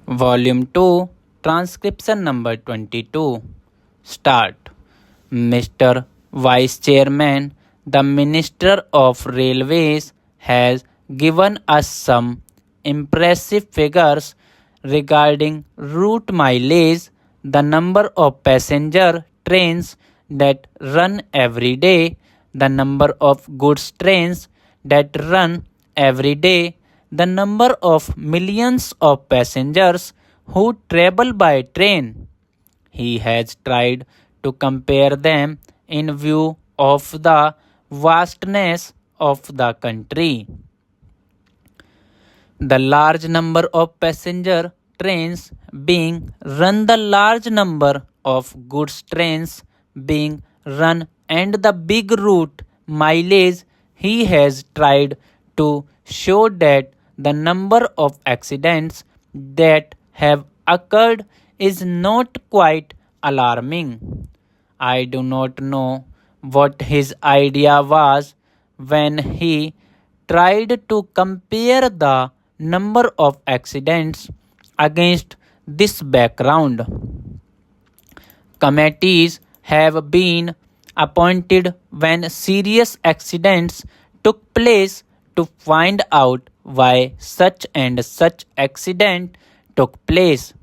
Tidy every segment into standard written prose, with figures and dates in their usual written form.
Volume 2, Transcription number 22. Start. Mr. Vice Chairman, the Minister of Railways has given us some impressive figures regarding route mileage, the number of passenger trains that run every day, the number of goods trains that run every day, the number of millions of passengers who travel by train. He has tried to compare them in view of the vastness of the country. The large number of passenger trains being run, the large number of goods trains being run, and the big route mileage, he has tried to show that the number of accidents that have occurred is not quite alarming. I do not know what his idea was when he tried to compare the number of accidents against this background. Committees have been appointed when serious accidents took place to find out why such and such accident took place.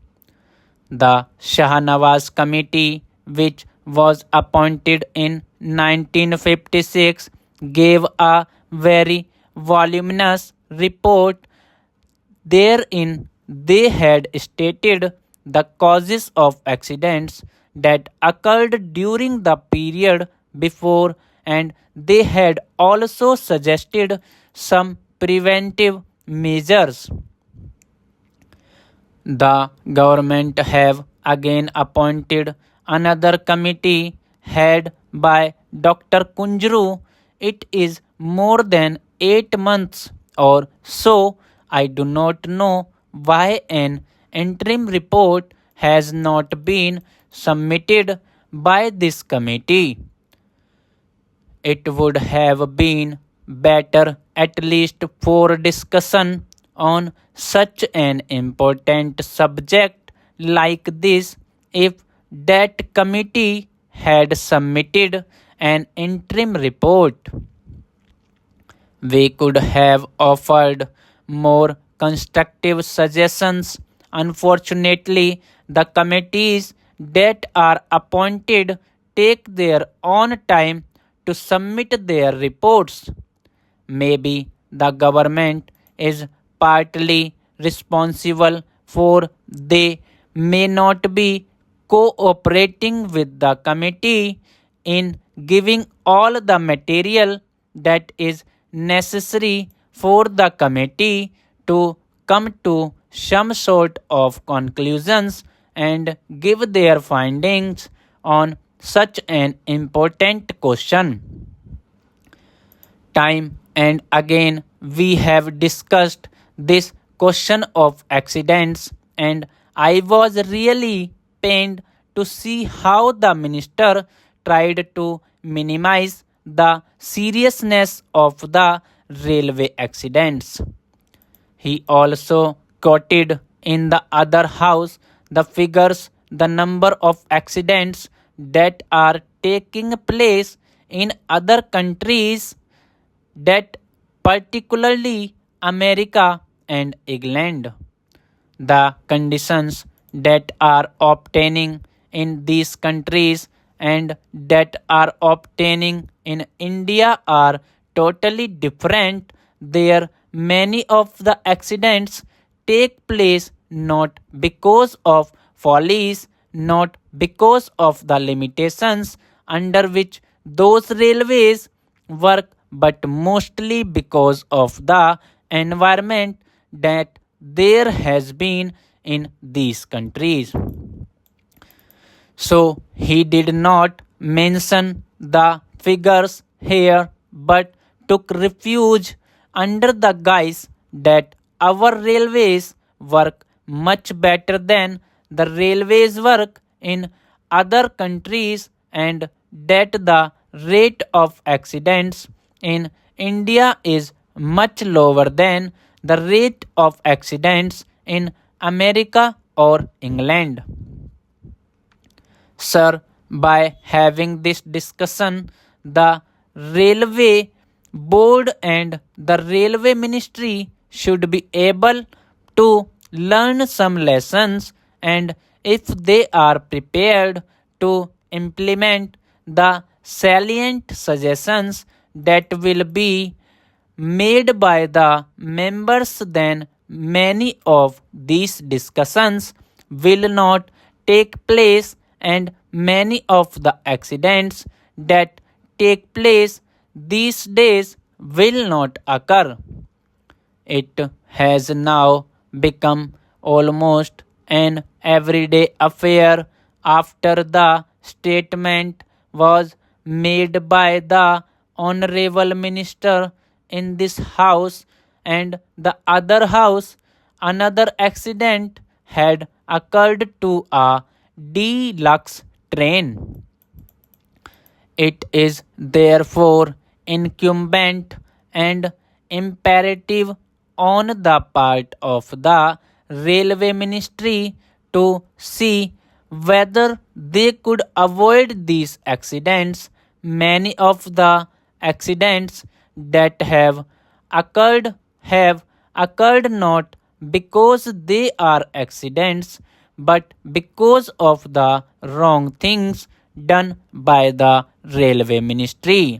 The Shahnawaz Committee, which was appointed in 1956, gave a very voluminous report. Therein, they had stated the causes of accidents that occurred during the period before, and they had also suggested some preventive measures. The government have again appointed another committee head by Dr. Kunjru. It is more than 8 months or so. I do not know why an interim report has not been submitted by this committee. It would have been better, at least for discussion on such an important subject like this, if that committee had submitted an interim report. We could have offered more constructive suggestions. Unfortunately, the committees that are appointed take their own time to submit their reports. Maybe the government is partly responsible for they may not be cooperating with the committee in giving all the material that is necessary for the committee to come to some sort of conclusions and give their findings on such an important question. Time and again, we have discussed this question of accidents, and I was really pained to see how the minister tried to minimize the seriousness of the railway accidents. He also quoted in the other house the figures, the number of accidents that are taking place in other countries, that particularly America and England. The conditions that are obtaining in these countries and that are obtaining in India are totally different. There, many of the accidents take place not because of follies, not because of the limitations under which those railways work, but mostly because of the environment that there has been in these countries. So he did not mention the figures here but took refuge under the guise that our railways work much better than the railways work in other countries, and that the rate of accidents in India is much lower than the rate of accidents in America or England? Sir, by having this discussion, the railway board and the railway ministry should be able to learn some lessons, and if they are prepared to implement the salient suggestions that will be made by the members, then many of these discussions will not take place, and many of the accidents that take place these days will not occur. It has now become almost an everyday affair after the statement was made by the Honorable Minister in this House and the other House. Another accident had occurred to a deluxe train. It is therefore incumbent and imperative on the part of the railway ministry to see whether they could avoid these accidents. Many of the accidents that have occurred not because they are accidents, but because of the wrong things done by the railway ministry.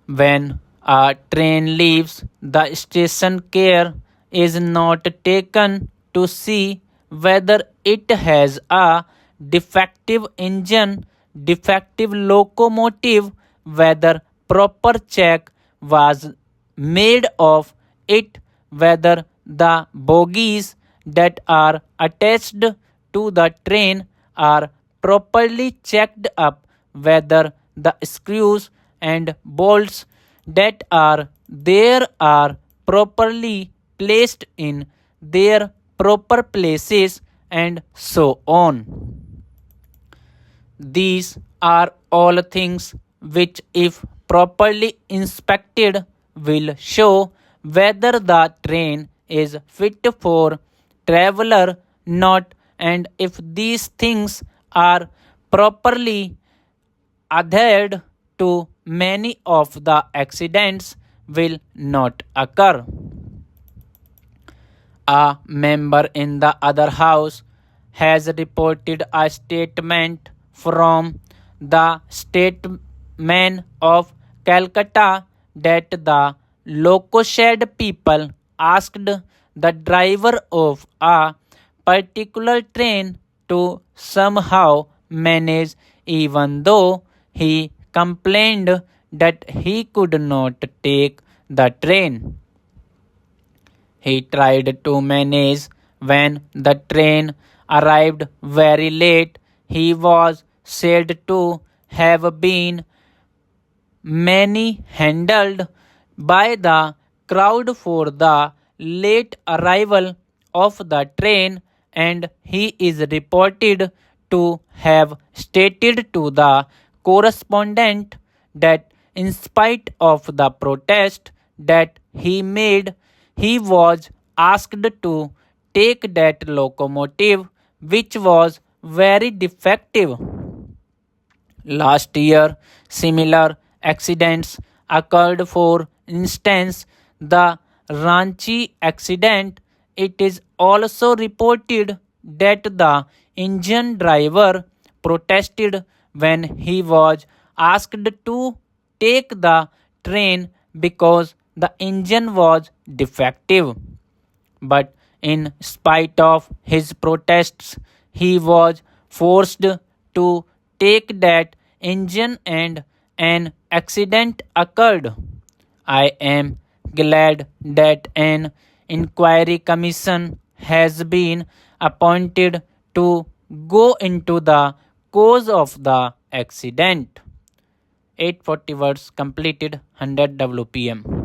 When a train leaves the station, care is not taken to see whether it has a defective engine, defective locomotive, whether proper check was made of it, whether the bogies that are attached to the train are properly checked up, whether the screws and bolts that are there are properly placed in their proper places, and so on. These are all things which, if properly inspected, will show whether the train is fit for traveler not, and if these things are properly adhered to, many of the accidents will not occur. A member in the other house has reported a statement from the statesman of Calcutta that the loco-shed people asked the driver of a particular train to somehow manage, even though he complained that he could not take the train. He tried to manage. When the train arrived very late, he was said to have been many-handled by the crowd for the late arrival of the train, and he is reported to have stated to the correspondent that in spite of the protest that he made, he was asked to take that locomotive, which was very defective. Last year, similar accidents occurred. For instance, the Ranchi accident. It is also reported that the engine driver protested when he was asked to take the train because the engine was defective. But in spite of his protests, he was forced to take that engine and an accident occurred. I am glad that an inquiry commission has been appointed to go into the cause of the accident. 840 words completed, 100 WPM.